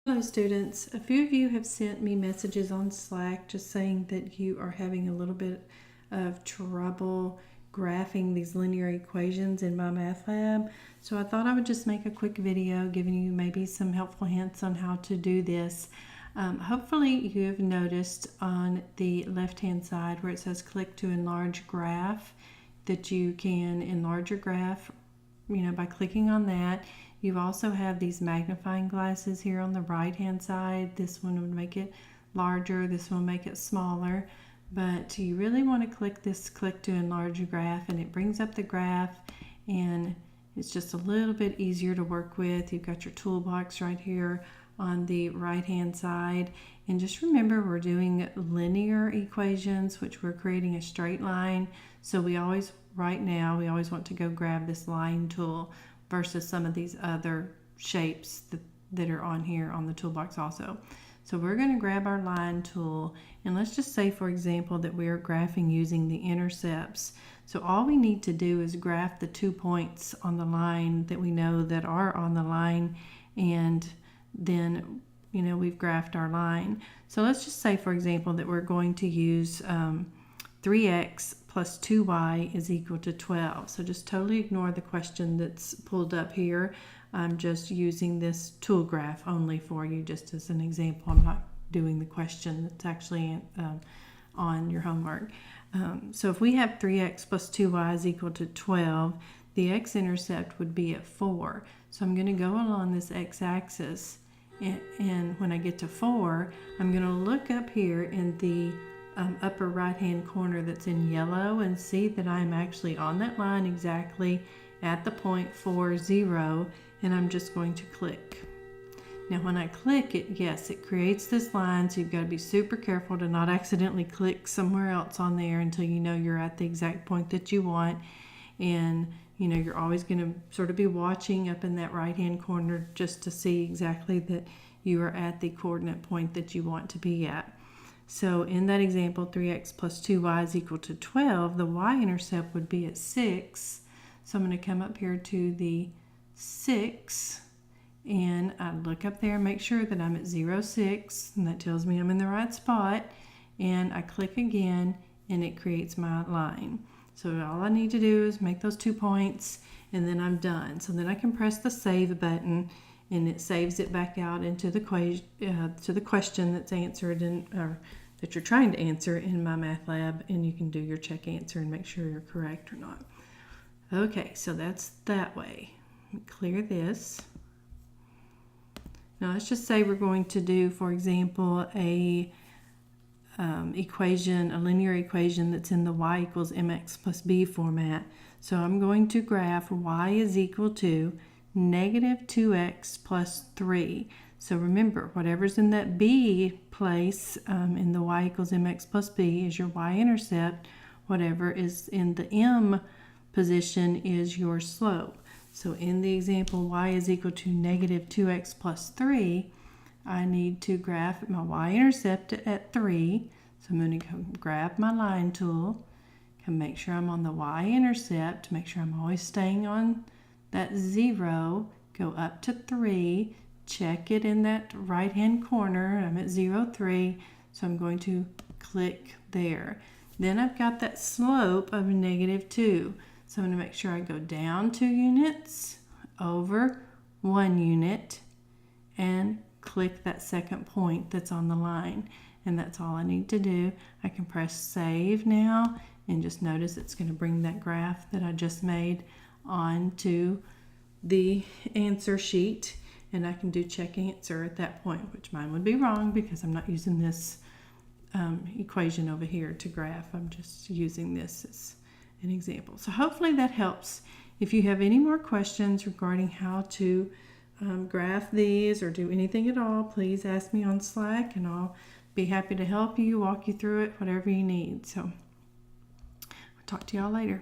Hello students, a few of you have sent me messages on Slack just saying that you are having a little bit of trouble graphing these linear equations in MyMathLab. So I thought I would just make a quick video giving you maybe some helpful hints on how to do this. Hopefully you have noticed on the left hand side where it says click to enlarge graph that you can enlarge your graph by clicking on that. You also have these magnifying glasses here on the right hand side. This one would make it larger, this one will make it smaller, but you really want to click to enlarge your graph, and it brings up the graph and it's just a little bit easier to work with. You've got your toolbox right here on the right hand side, and just remember we're doing linear equations, which we're creating a straight line, so we always want to go grab this line tool versus some of these other shapes that are on here on the toolbox also. So we're going to grab our line tool, and let's just say, for example, that we are graphing using the intercepts. So all we need to do is graph the 2 points on the line that we know that are on the line, and then we've graphed our line. So let's just say, for example, that we're going to use 3x plus 2y is equal to 12. So just totally ignore the question that's pulled up here. I'm just using this tool graph only for you, just as an example. I'm not doing the question that's actually on your homework. So if we have 3x plus 2y is equal to 12, the x-intercept would be at 4. So I'm going to go along this x-axis, and when I get to 4, I'm going to look up here in the upper right hand corner that's in yellow and see that I'm actually on that line exactly at the point 4, 0, and I'm just going to click. Now when I click it, yes, it creates this line, so you've got to be super careful to not accidentally click somewhere else on there until you know you're at the exact point that you want. And you're always going to sort of be watching up in that right hand corner just to see exactly that you are at the coordinate point that you want to be at. So in that example, 3x plus 2y is equal to 12. The y-intercept would be at 6. So I'm going to come up here to the 6, and I look up there and make sure that I'm at 0, 6, and that tells me I'm in the right spot. And I click again, and it creates my line. So all I need to do is make those 2 points, and then I'm done. So then I can press the save button, and it saves it back out into the question that's answered or that you're trying to answer in MyMathLab, and you can do your check answer and make sure you're correct or not. Okay, so that's that way. Clear this. Now let's just say we're going to do, for example, a linear equation that's in the y equals mx plus b format. So I'm going to graph y is equal to negative 2x plus 3. So remember, whatever's in that b place in the y equals mx plus b is your y-intercept. Whatever is in the m position is your slope. So in the example, y is equal to negative 2x plus 3, I need to graph my y-intercept at 3. So I'm going to grab my line tool, can make sure I'm on the y-intercept, make sure I'm always staying on that 0, go up to 3, check it in that right hand corner, I'm at 0, 3, so I'm going to click there. Then I've got that slope of negative 2, so I'm going to make sure I go down 2 units, over 1 unit, and click that second point that's on the line. And that's all I need to do. I can press save now, and just notice it's going to bring that graph that I just made onto the answer sheet, and I can do check answer at that point, which mine would be wrong because I'm not using this equation over here to graph. I'm just using this as an example. So hopefully that helps. If you have any more questions regarding how to graph these or do anything at all, please ask me on Slack, and I'll be happy to help you, walk you through it, whatever you need. So I'll talk to y'all later.